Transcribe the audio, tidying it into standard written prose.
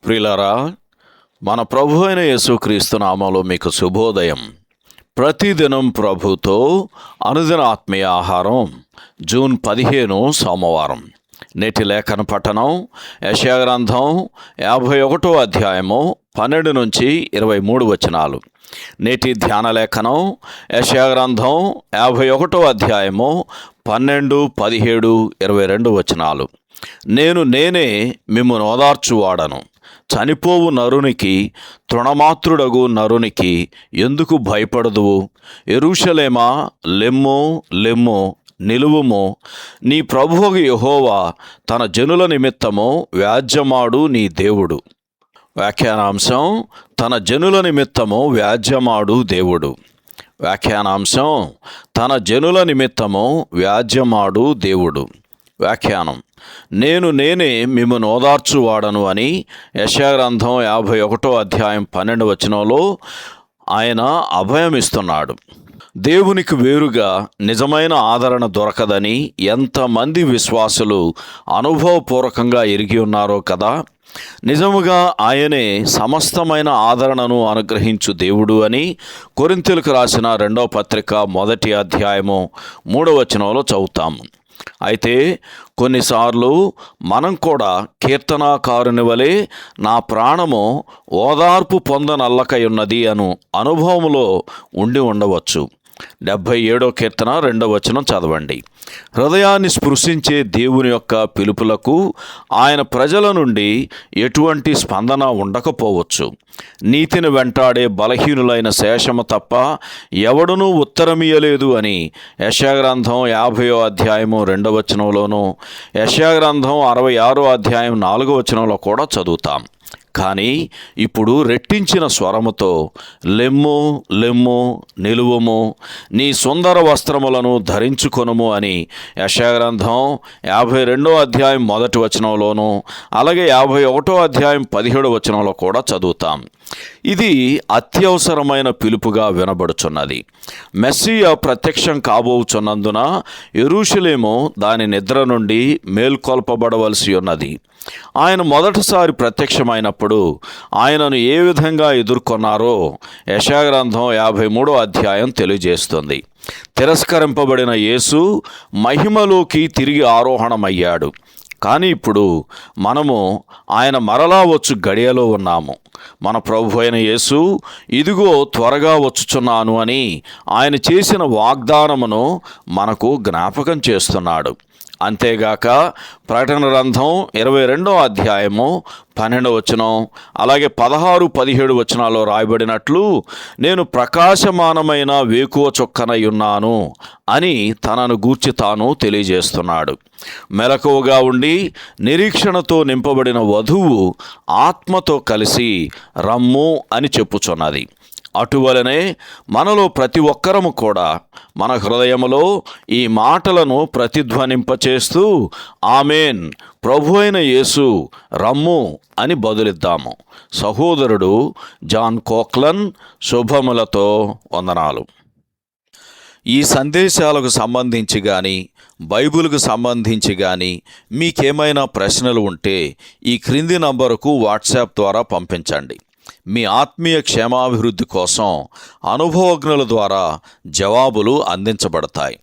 ప్రియులారా, మన ప్రభు అయిన యేసుక్రీస్తు నామములో మీకు శుభోదయం. ప్రతిదినం ప్రభుతో అనుదిన ఆత్మీయ ఆహారం. జూన్ 15 సోమవారం. నేటి లేఖన పఠనం యెషయా గ్రంథం 51వ అధ్యాయము 12 నుంచి 23 వచనాలు. నేటి ధ్యాన లేఖనం యెషయా గ్రంథం 51వ అధ్యాయము 12, 17, 22 వచనాలు. నేనే మిమ్మును ఓదార్చువాడను. చనిపోవు నరునికి, తృణమాత్రుడగు నరునికి ఎందుకు భయపడదువు? యెరూషలేమా, లెమ్ము లెమ్ము, నిలువుము. నీ ప్రభువు యెహోవా తన జనుల నిమిత్తము వ్యాజ్యమాడు నీ దేవుడు. వ్యాఖ్యానాంశం: తన జనుల నిమిత్తము వ్యాజ్యమాడు దేవుడు. వ్యాఖ్యానాంశం: తన జనుల నిమిత్తము వ్యాజ్యమాడు దేవుడు. వ్యాఖ్యానం: నేనే మిమ్మును ఓదార్చువాడను అని యెషయా గ్రంథం 51వ అధ్యాయం 12 వచనంలో ఆయన అభయమిస్తున్నాడు. దేవునికి వేరుగా నిజమైన ఆదరణ దొరకదని ఎంతమంది విశ్వాసులు అనుభవపూర్వకంగా ఎరిగి ఉన్నారో కదా. నిజముగా ఆయనే సమస్తమైన ఆదరణను అనుగ్రహించు దేవుడు అని కొరింథీయులకు రాసిన 2వ పత్రిక 1వ అధ్యాయము 3వ వచనంలో చదువుతాము. అయితే కొన్నిసార్లు మనం కూడా కీర్తనాకారుని వలె నా ప్రాణము ఓదార్పు పొందనల్లకయున్నది అను అనుభవంలో ఉండి ఉండవచ్చు. 77వ కీర్తన 2వ వచనం చదవండి. హృదయాన్ని స్పృశించే దేవుని యొక్క పిలుపులకు ఆయన ప్రజల నుండి ఎటువంటి స్పందన ఉండకపోవచ్చు. నీతిని వెంటాడే బలహీనులైన శేషము తప్ప ఎవడునూ ఉత్తరమియ్యలేదు అని యెషయా గ్రంథం 50వ అధ్యాయము 2వ వచనంలోనూ, యెషయా గ్రంథం 66వ అధ్యాయం 4వ వచనంలో కూడా చదువుతాం. కానీ ఇప్పుడు రెట్టించిన స్వరముతో లెమ్ము లెమ్ము, నిలువుము, నీ సుందర వస్త్రములను ధరించుకొనుము అని యెషయా గ్రంథం 52వ అధ్యాయం 1వ వచనంలోను, అలాగే 51వ అధ్యాయం 17వ వచనంలో కూడా చదువుతాం. ఇది అత్యవసరమైన పిలుపుగా వినబడుచున్నది. మెస్సియా ప్రత్యక్షం కాబోచున్నందున యెరూషలేము దాని నిద్ర నుండి మేల్కొల్పబడవలసి ఉన్నది. ఆయన మొదటిసారి ప్రత్యక్షమైనప్పుడు ఆయనను ఏ విధంగా ఎదుర్కొన్నారో యెషయా గ్రంథం 53వ అధ్యాయం తెలియజేస్తుంది. తిరస్కరింపబడిన యేసు మహిమలోకి తిరిగి ఆరోహణమయ్యాడు. కానీ ఇప్పుడు మనము ఆయన మరలా వచ్చు గడియలో ఉన్నాము. మన ప్రభు అయిన యేసు ఇదిగో త్వరగా వచ్చుచున్నాను అని ఆయన చేసిన వాగ్దానమును మనకు జ్ఞాపకం చేస్తున్నాడు. అంతేగాక ప్రకటన గ్రంథం 22వ అధ్యాయము 12వ వచనం, అలాగే 16, 17 వచనాల్లో రాయబడినట్లు, నేను ప్రకాశమానమైన వేకువ చొక్కనై ఉన్నాను అని తనను గూర్చి తాను తెలియజేస్తున్నాడు. మెలకువగా ఉండి నిరీక్షణతో నింపబడిన వధువు ఆత్మతో కలిసి రమ్ము అని చెప్పుచున్నది. అటువలనే మనలో ప్రతి ఒక్కరము కూడా మన హృదయములో ఈ మాటలను ప్రతిధ్వనింపచేస్తూ ఆమేన్, ప్రభు అయిన యేసు రమ్ము అని బదులిద్దాము. సహోదరుడు జాన్ కోక్లన్. శుభములతో వందనాలు. ఈ సందేశాలకు సంబంధించి కానీ బైబిల్కు సంబంధించి కానీ మీకేమైనా ప్రశ్నలు ఉంటే ఈ క్రింది నంబరుకు వాట్సాప్ ద్వారా పంపించండి. మీ ఆత్మీయ క్షేమాభివృద్ధి కోసం అనుభవజ్ఞుల ద్వారా జవాబులు అందించబడతాయి.